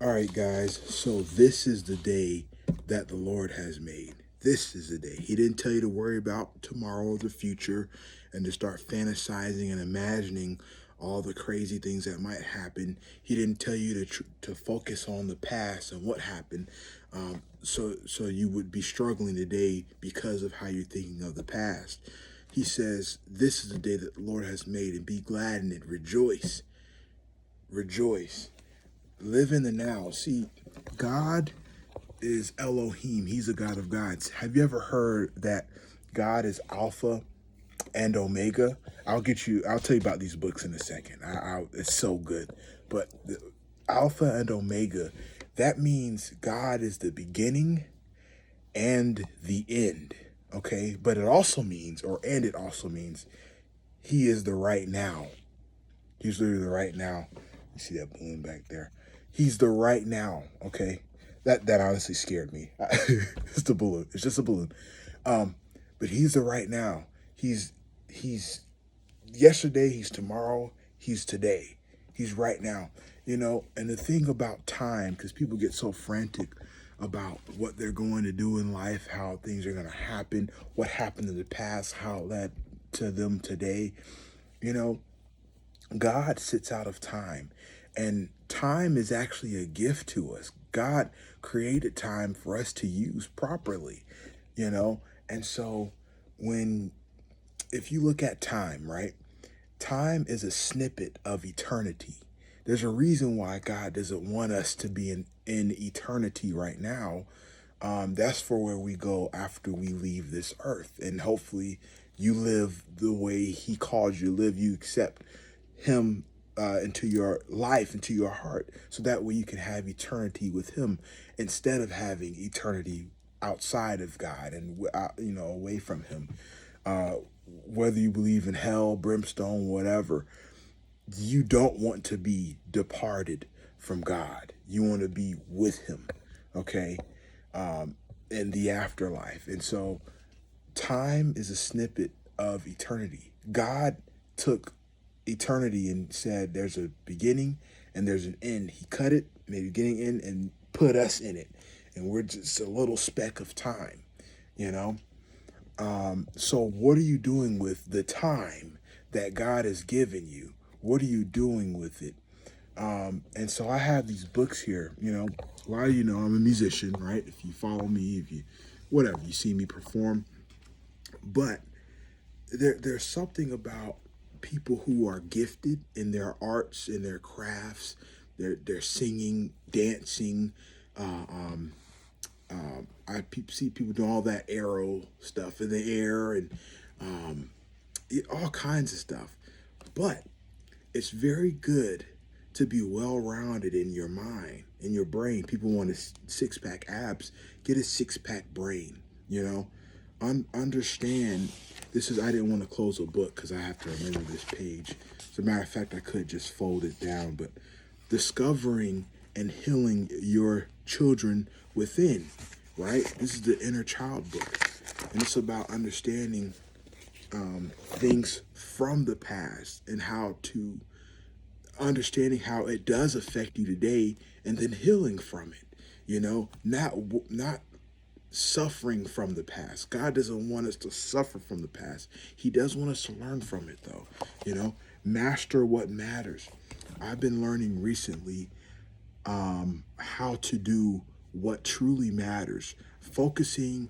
All right, guys. So this is the day that the Lord has made. This is the day. He didn't tell you to worry about tomorrow or the future and to start fantasizing and imagining all the crazy things that might happen. He didn't tell you to focus on the past and what happened. So you would be struggling today because of how you're thinking of the past. He says, "This is the day that the Lord has made, and be glad in it. Rejoice, rejoice." Live in the now. See, God is Elohim. He's a God of gods. Have you ever heard that God is Alpha and Omega? I'll tell you about these books in a second. It's so good. But Alpha and Omega, that means God is the beginning and the end. Okay. But it also means he is the right now. He's literally the right now. You see that balloon back there? He's the right now. Okay, that honestly scared me. It's the balloon. It's just a balloon. But he's the right now. He's yesterday. He's tomorrow. He's today. He's right now. And the thing about time, because people get so frantic about what they're going to do in life, how things are going to happen, what happened in the past, how it led to them today. You know, God sits out of time, and time is actually a gift to us. God created time for us to use properly, you know? And so when if you look at time, right? Time is a snippet of eternity. There's a reason why God doesn't want us to be in eternity right now. That's for where we go after we leave this earth. And hopefully you live the way he called you to live. You accept him into your life, into your heart, so that way you can have eternity with him instead of having eternity outside of God and away from him. Uh, Whether you believe in hell, brimstone, whatever, you don't want to be departed from God. You want to be with him, okay, in the afterlife. And so time is a snippet of eternity. God took eternity and said there's a beginning and there's an end. He cut it, made a beginning, end, and put us in it. And we're just a little speck of time, you know? So what are you doing with the time that God has given you? What are you doing with it? And so I have these books here, a lot of you know I'm a musician, right? If you follow me, if you, whatever, you see me perform. But there's something about people who are gifted in their arts, in their crafts, they're singing, dancing. Uh, um, see people doing all that arrow stuff in the air and um, all kinds of stuff. But it's very good to be well rounded in your mind, in your brain. People want a six pack abs, get a six pack brain, understand. This is, I didn't want to close a book because I have to remember this page. As a matter of fact, I could just fold it down, but discovering and healing your children within, right? This is the inner child book, and it's about understanding things from the past and how to understanding how it does affect you today, and then healing from it. Not suffering from the past. God doesn't want us to suffer from the past. He does want us to learn from it, though. Master what matters. I've been learning recently how to do what truly matters, focusing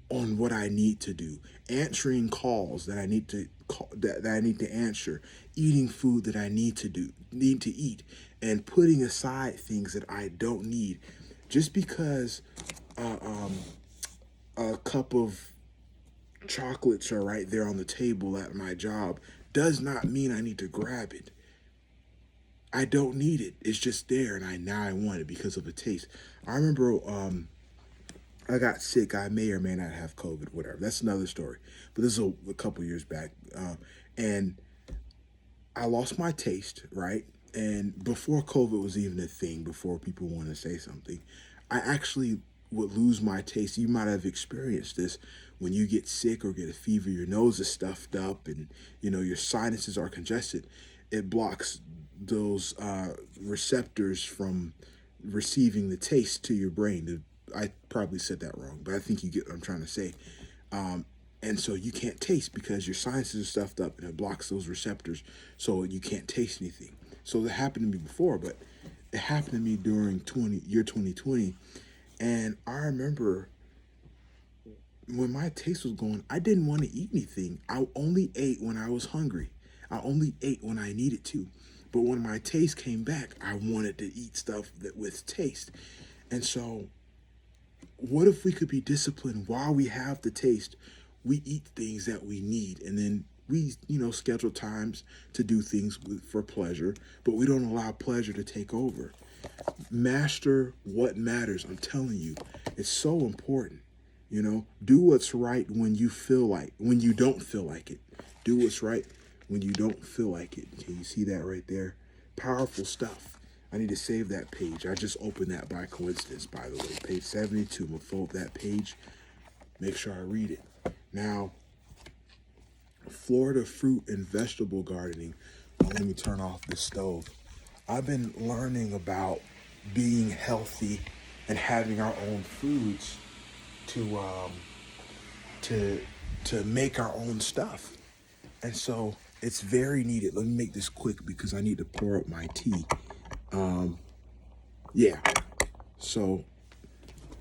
on what I need to do, answering calls that I need to that I need to answer, eating food that I need to eat, and putting aside things that I don't need. Just because uh, um, a cup of chocolates are right there on the table at my job does not mean I need to grab it. I don't need it. It's just there, and I want it because of the taste. I remember I got sick. I may or may not have COVID, whatever. That's another story. But this is a couple years back, and I lost my taste, right? And before COVID was even a thing, before people wanted to say something, I actually would lose my taste. You might have experienced this when you get sick or get a fever, your nose is stuffed up and your sinuses are congested. It blocks those receptors from receiving the taste to your brain. I probably said that wrong, but I think you get what I'm trying to say. Um, and so you can't taste because your sinuses are stuffed up and it blocks those receptors, so you can't taste anything. So that happened to me before, but it happened to me during 2020, and I remember when my taste was going, I didn't want to eat anything. I only ate when I was hungry. I only ate when I needed to. But when my taste came back, I wanted to eat stuff that with taste. And so, what if we could be disciplined while we have the taste? We eat things that we need, and then we, schedule times to do things for pleasure, but we don't allow pleasure to take over. Master what matters. I'm telling you, it's so important. Do what's right when you don't feel like it. Do what's right when you don't feel like it. Can you see that right there? Powerful stuff. I need to save that page. I just opened that by coincidence, by the way. Page 72. I'm going to fold that page. Make sure I read it. Now, Florida fruit and vegetable gardening. Let me turn off this stove. I've been learning about being healthy and having our own foods to to make our own stuff. And so it's very needed. Let me make this quick because I need to pour up my tea. Yeah. So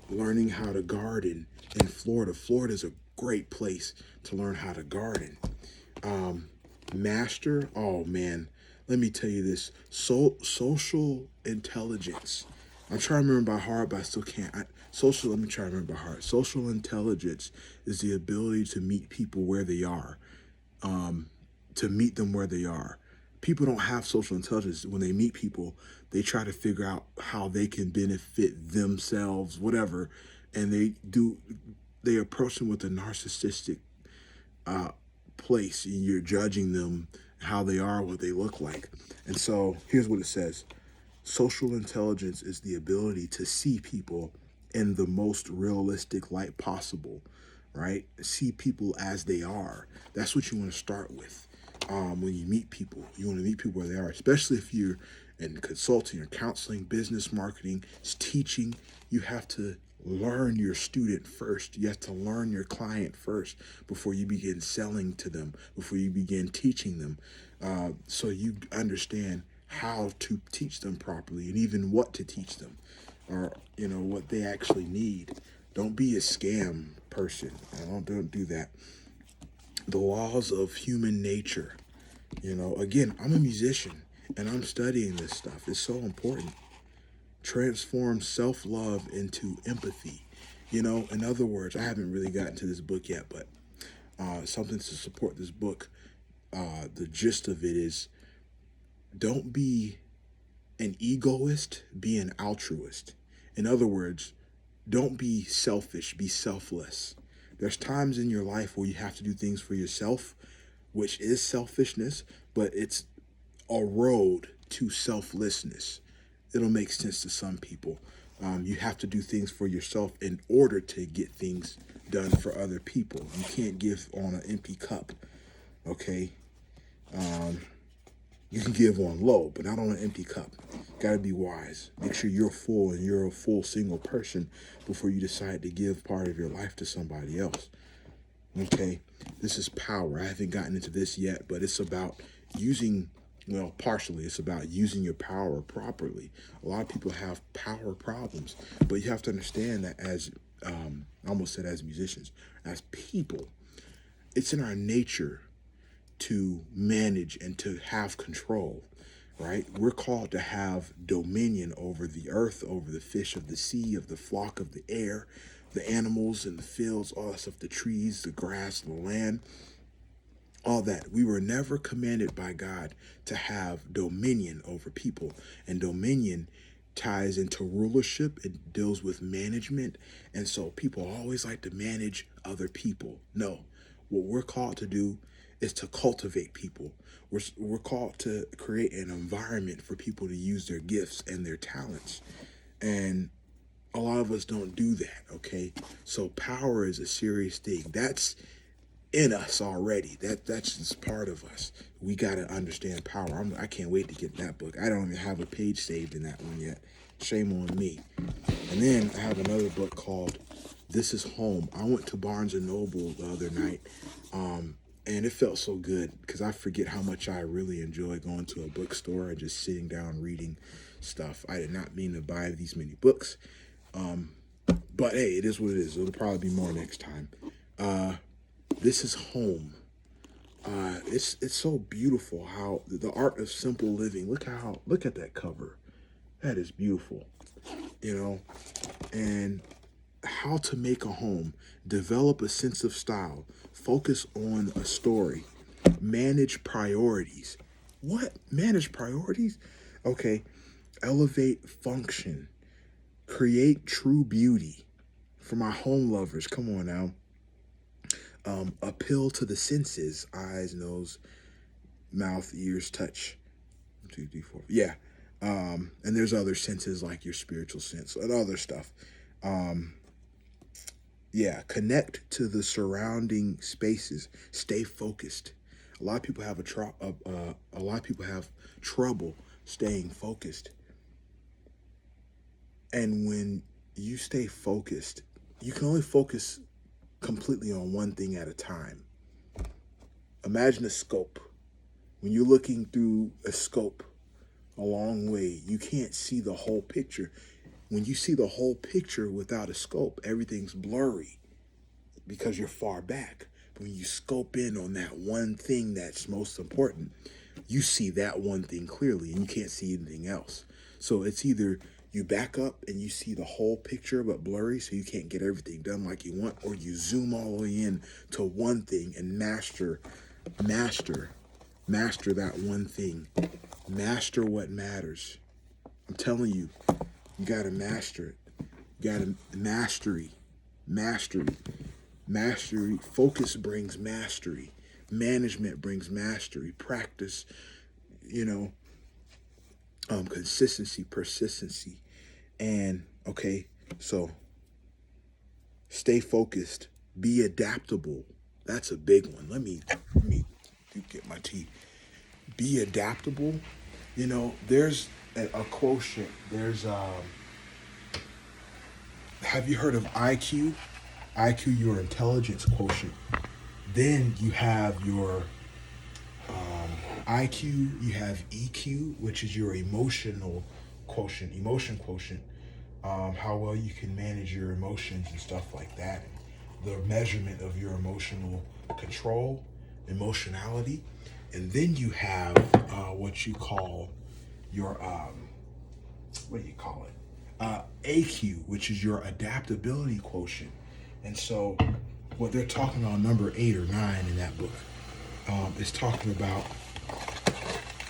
learning how to garden in Florida. Florida is a great place to learn how to garden. Master, oh man, let me tell you this. Social intelligence. I'm trying to remember by heart, but I still can't. Let me try to remember by heart. Social intelligence is the ability to meet people where they are, to meet them where they are. People don't have social intelligence. When they meet people, they try to figure out how they can benefit themselves, whatever, and they approach them with a narcissistic place, and you're judging them, how they are, what they look like. And so here's what it says. Social intelligence is the ability to see people in the most realistic light possible, right? See people as they are. That's what you want to start with. When you meet people, you want to meet people where they are, especially if you're in consulting or counseling, business, marketing, teaching. You have to learn your student first. You have to learn your client first before you begin selling to them, before you begin teaching them. So you understand how to teach them properly and even what to teach them, or what they actually need. Don't be a scam person. Don't do that. The laws of human nature. Again, I'm a musician and I'm studying this stuff. It's so important. Transform self-love into empathy. In other words, I haven't really gotten to this book yet, but something to support this book. The gist of it is, don't be an egoist, be an altruist. In other words, don't be selfish, be selfless. There's times in your life where you have to do things for yourself, which is selfishness, but it's a road to selflessness. It'll make sense to some people. You have to do things for yourself in order to get things done for other people. You can't give on an empty cup, okay? You can give on low, but not on an empty cup. Got to be wise. Make sure you're full and you're a full single person before you decide to give part of your life to somebody else. Okay? This is power. I haven't gotten into this yet, but it's about partially, it's about using your power properly. A lot of people have power problems, but you have to understand that as, I almost said as musicians, as people, it's in our nature to manage and to have control, right? We're called to have dominion over the earth, over the fish of the sea, of the flock of the air, the animals in the fields, all that stuff, the trees, the grass, the land, all that. We were never commanded by God to have dominion over people. And dominion ties into rulership. It deals with management. And so people always like to manage other people. No, what we're called to do is to cultivate people. We're called to create an environment for people to use their gifts and their talents. And a lot of us don't do that, okay? So power is a serious thing. That's in us already. That's just part of us. We got to understand power. I can't wait to get that book. I don't even have a page saved in that one yet. Shame on me. And then I have another book called This Is Home. I went to Barnes and Noble the other night, and it felt so good because I forget how much I really enjoy going to a bookstore and just sitting down reading stuff. I did not mean to buy these many books, but hey, it is what it is. It'll probably be more next time. This Is Home. It's so beautiful how the art of simple living. Look at that cover. That is beautiful, and how to make a home, develop a sense of style, focus on a story, manage priorities. What? Manage priorities? Okay. Elevate function, create true beauty. For my home lovers, come on now. Appeal to the senses, eyes, nose, mouth, ears, touch. 1, 2, 3, 4. Yeah. And there's other senses like your spiritual sense and other stuff. Connect to the surrounding spaces. Stay focused. A lot of people have trouble staying focused. And when you stay focused, you can only focus completely on one thing at a time. Imagine a scope. When you're looking through a scope a long way, you can't see the whole picture. When you see the whole picture without a scope, everything's blurry because you're far back. But when you scope in on that one thing that's most important, you see that one thing clearly and you can't see anything else. So it's either you back up and you see the whole picture but blurry so you can't get everything done like you want, or you zoom all the way in to one thing and master that one thing. Master what matters. I'm telling you, you got to master it. You got to mastery. Focus brings mastery. Management brings mastery. Practice, consistency, persistency. And okay, so stay focused, be adaptable. That's a big one. Let me get my tea. Be adaptable. There's a quotient. There's have you heard of IQ? IQ, your intelligence quotient. Then you have your IQ, you have EQ, which is your emotion quotient, how well you can manage your emotions and stuff like that. The measurement of your emotional control, emotionality. And then you have what you call your, AQ, which is your adaptability quotient. And so what they're talking about, number 8 or 9 in that book, is talking about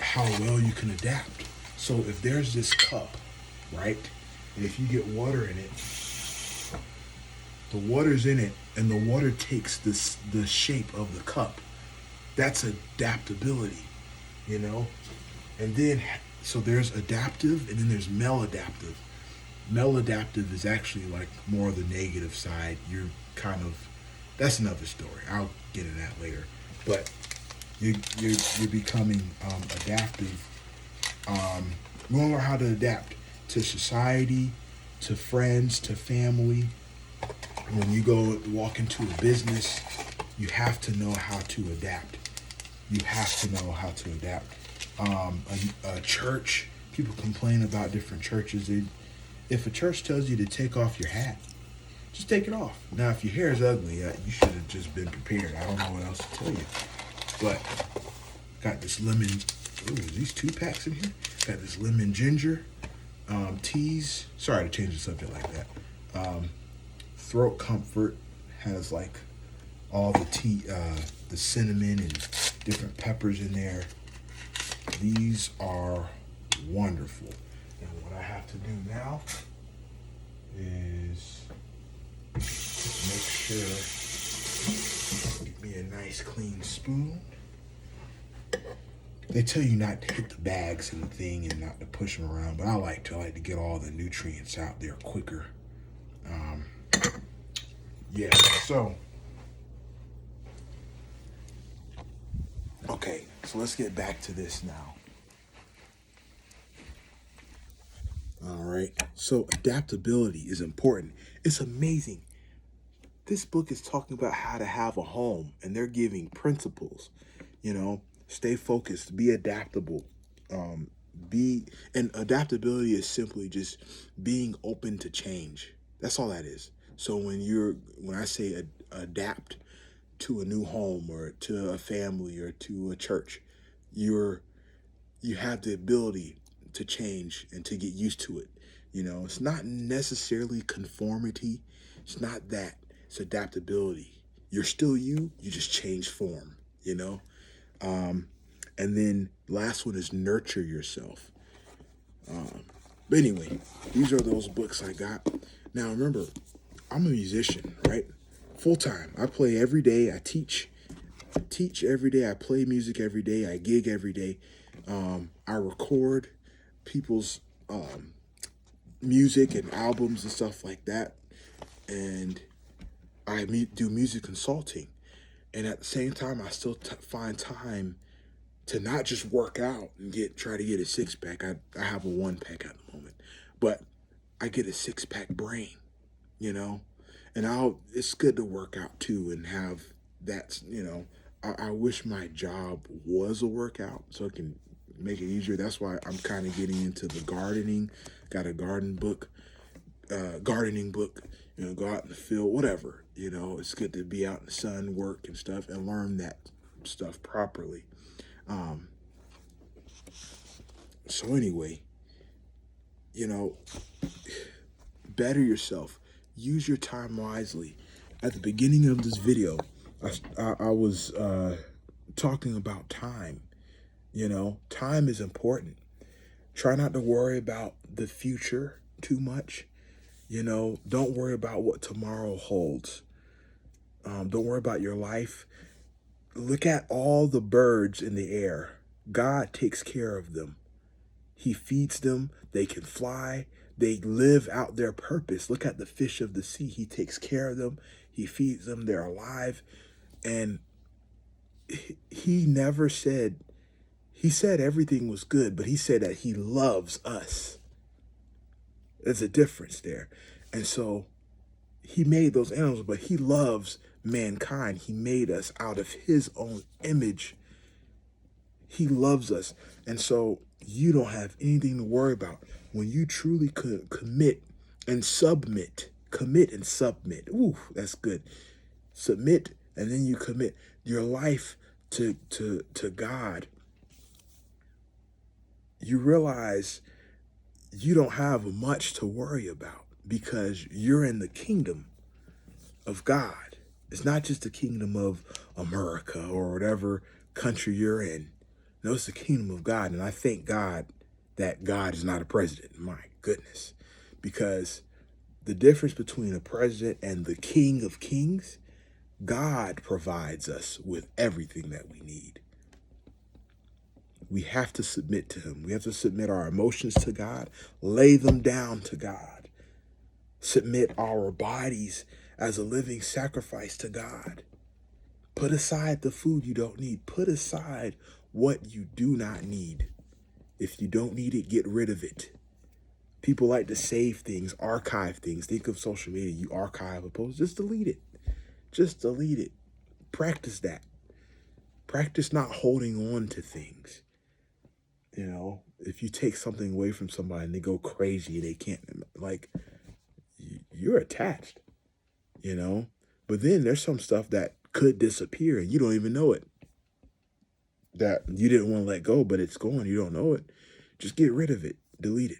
how well you can adapt. So if there's this cup, right, and if you get water in it, the water's in it, and the water takes the shape of the cup. That's adaptability, And then, so there's adaptive, and then there's maladaptive. Maladaptive is actually like more of the negative side. You're that's another story. I'll get into that later. But you're becoming adaptive. You want to learn how to adapt to society, to friends, to family. When you go walk into a business, you have to know how to adapt. A church, people complain about different churches. If a church tells you to take off your hat, just take it off. Now, if your hair is ugly, you should have just been prepared. I don't know what else to tell you. But got this lemon. Ooh, is these 2 packs in here? Got this lemon ginger teas. Sorry to change the subject like that. Throat Comfort has like all the tea, the cinnamon and different peppers in there. These are wonderful. And what I have to do now is make sure, get me a nice clean spoon. They tell you not to hit the bags and the thing and not to push them around, but I like to get all the nutrients out there quicker. So okay, so let's get back to this now. All right. So adaptability is important. It's amazing. This book is talking about how to have a home, and they're giving principles. Stay focused, be adaptable. Um, be and adaptability is simply just being open to change. That's all that is. So when I say adapt to a new home or to a family or to a church, you're you have the ability to change and to get used to it. It's not necessarily conformity. It's not that. It's adaptability. You're still you just change form, you know? Um, and then last one is nurture yourself. Um, but anyway, these are those books I got. Now remember, I'm a musician, right? Full time. I play every day. I teach every day. I play music every day. I gig every day. I record people's music and albums and stuff like that. And I do music consulting. And at the same time, I still find time to not just work out and try to get a six pack. I have a one pack at the moment, but I get a six pack brain, you know, and it's good to work out too and have that, I wish my job was a workout so it can make it easier. That's why I'm kind of getting into the gardening. Got a gardening book, go out in the field, whatever. It's good to be out in the sun, work and stuff, and learn that stuff properly. Um, so anyway, you know, better yourself. Use your time wisely. At the beginning of this video, I was talking about time. Time is important. Try not to worry about the future too much. Don't worry about what tomorrow holds. Don't worry about your life. Look at all the birds in the air. God takes care of them. He feeds them. They can fly. They live out their purpose. Look at the fish of the sea. He takes care of them. He feeds them. They're alive. And he never said, he said everything was good, but he said that he loves us. There's a difference there. And so he made those animals, but he loves mankind. He made us out of his own image. He loves us. And so you don't have anything to worry about. When you truly commit and submit, commit and submit. Ooh, that's good. Submit and then you commit your life to God. You realize you don't have much to worry about because you're in the kingdom of God. It's not just the kingdom of America or whatever country you're in. No, it's the kingdom of God. And I thank God that God is not a president. My goodness. Because the difference between a president and the King of Kings, God provides us with everything that we need. We have to submit to him. We have to submit our emotions to God, lay them down to God, submit our bodies as a living sacrifice to God. Put aside the food you don't need. Put aside what you do not need. If you don't need it, get rid of it. People like to save things, archive things. Think of social media. You archive a post, just delete it. Just delete it. Practice that. Practice not holding on to things. If you take something away from somebody and they go crazy, they can't, you're attached, But then there's some stuff that could disappear and you don't even know it. That you didn't want to let go, but it's gone. You don't know it. Just get rid of it. Delete it.